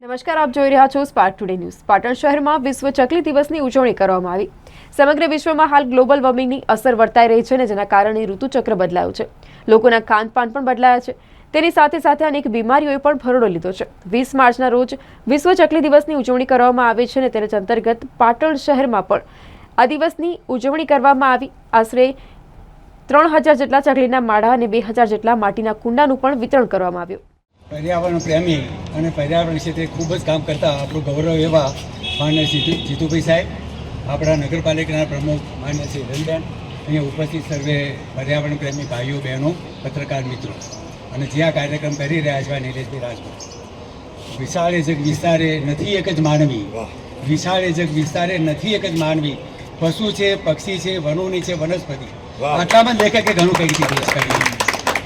નમસ્કાર, આપ જોઈ રહ્યા છો સ્પાર્ક ટુડે ન્યૂઝ। પાટણ શહેરમાં વિશ્વ ચકલી દિવસની ઉજવણી કરવામાં આવી। સમગ્ર વિશ્વમાં હાલ ગ્લોબલ વોર્મિંગની અસર વર્તાઈ રહી છે, જેના કારણે ઋતુચક્ર બદલાયું છે। લોકોના ખાનપાન પણ બદલાયા છે। તેની સાથે સાથે અનેક બીમારીઓએ પણ ભરડો લીધો છે। 20 માર્ચના રોજ વિશ્વ ચકલી દિવસની ઉજવણી કરવામાં આવે છે અને તેના અંતર્ગત પાટણ શહેરમાં પણ આ દિવસની ઉજવણી કરવામાં આવી। આશરે 3000 જેટલા ચકલીના માળા અને 2000 જેટલા માટીના કુંડાનું પણ વિતરણ કરવામાં આવ્યું। पर्यावरण प्रेमी और पर्यावरण क्षेत्रे खूब ज काम करता આપણું ગૌરવ એવા માન્ય જીતુભાઈ સાહેબ, આપણા નગરપાલિકાના પ્રમુખ માન્ય શ્રી રંજન, અહીંયા ઉપસ્થિત સર્વે પર્યાવરણ પ્રેમી ભાઈઓ બહેનો, પત્રકાર મિત્રો અને જે આ કાર્યક્રમ કરી રહ્યા છે નિલેશભાઈ રાજપૂત। વિશાળે જગ વિસ્તારે નથી એક જ માનવી, વિશાળે જગ વિસ્તારે નથી એક જ માનવી, પશુ છે, પક્ષી છે, વનોની છે, વનસ્પતિ, આટલામાં લેખકે ઘણું કહી દીધું।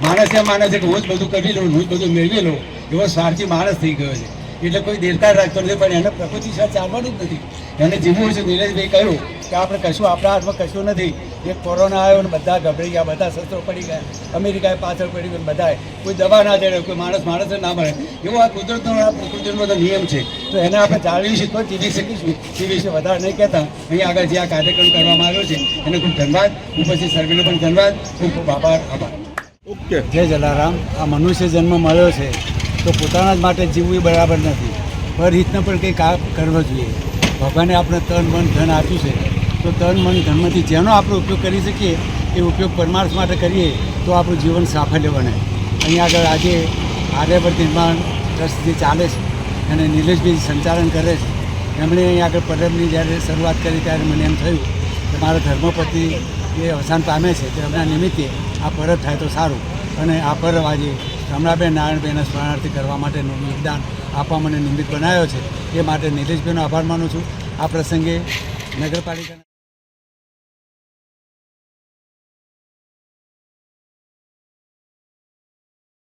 માણસે માણસ એક હું જ બધું કરી લઉં, હું જ બધું મેળવી લઉં એવો સ્વાર્થી માણસ થઈ ગયો છે। એટલે કોઈ દેરકાર રાખતો નથી, પણ એને પ્રકૃતિ સાથે ચાલવાનું જ નથી, એને જીવવું છે। નિલેશભાઈ કહ્યું કે આપણે કશું આપણા હાથમાં કશું નથી। એક કોરોના આવ્યો ને બધા ગભરાઈ ગયા, બધા શસ્ત્રો પડી ગયા, અમેરિકાએ પાછળ પડી ગયું, બધાએ કોઈ દવા ના જડે, કોઈ માણસ ના મળે, એવો આ પ્રકૃતિનો બધો નિયમ છે। તો એને આપણે જાળવીશું તો જીવી શકીશું। એ વિશે વધારે નહીં કહેતા અહીં આગળ જે આ કાર્યક્રમ કરવામાં આવ્યો છે એને ખૂબ ધન્યવાદ, ઉપસ્થિત સર્વેનો પણ ધન્યવાદ, ખૂબ ખૂબ આભાર। જય જલારામ। આ મનુષ્ય જન્મ મળ્યો છે તો પોતાના જ માટે જીવવું એ બરાબર નથી, પરહિતને પણ કંઈ કામ કરવો જોઈએ। ભગવાને આપણે તન મન ધન આપ્યું છે, તો તન મન ધનમાંથી જેનો આપણે ઉપયોગ કરી શકીએ એ ઉપયોગ પરમાર્થ માટે કરીએ તો આપણું જીવન સાફલ્ય બને। અહીં આગળ આજે આર્યવર્ત નિર્માણ ટ્રસ્ટ જે ચાલે છે અને નિલેશભાઈ સંચાલન કરે છે, એમણે અહીં આગળ પરબની જ્યારે શરૂઆત કરી ત્યારે મને એમ થયું કે મારા ધર્મપતિ એ અવસાન પામે છે, તો એમના નિમિત્તે આ પરબ થાય તો સારું। અને આ પરબ આજે રમણાબેન નારાયણભાઈના સ્મરણાર્થે કરવા માટેનું યોગદાન આપવા મને નિમિત્ત બનાવ્યો છે, એ માટે નિલેશભાઈનો આભાર માનું છું। આ પ્રસંગે નગરપાલિકા